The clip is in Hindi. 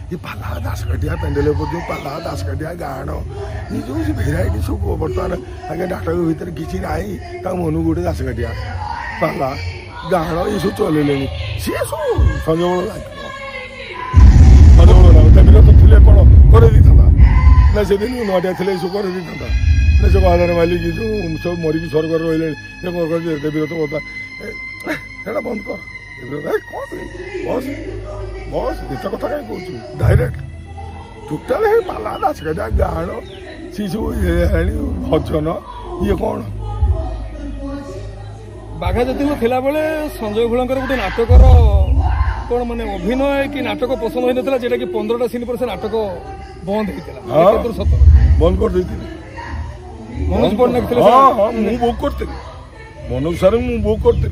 ये पाला दासकाठिया पेंडेल जो पाला दासकाठिया गाण ये जो भेराइटी सब बर्तमान आगे नाटक भितर किसी ना मन गोटे दासकाठिया पाला गाण ये सब चलैले सी सब संजय बल थे कौन कर ना से दिन नुआटिया थे सब कर ना से बादर मालिक जो सब मरिकी स्वर्ग रही देवीरथ बता है बंद कर बस बस एत कथा कहीं कौन डायरेक्ट टोटाल पाला दासकाठिया गाण सी सब भजन ये कौन बाघाज्योति थिला बेले संजय भोलकर गोटे नाटकर कौन माने अभिनय कि नाटक पसंद होई नथला जेटा कि 15टा सीन पर से नाटक बंद हेतिला सत बंद कर देती मनोज पट्टनायक हाँ हाँ मु बुक करते मनोज सर मु बुक करते।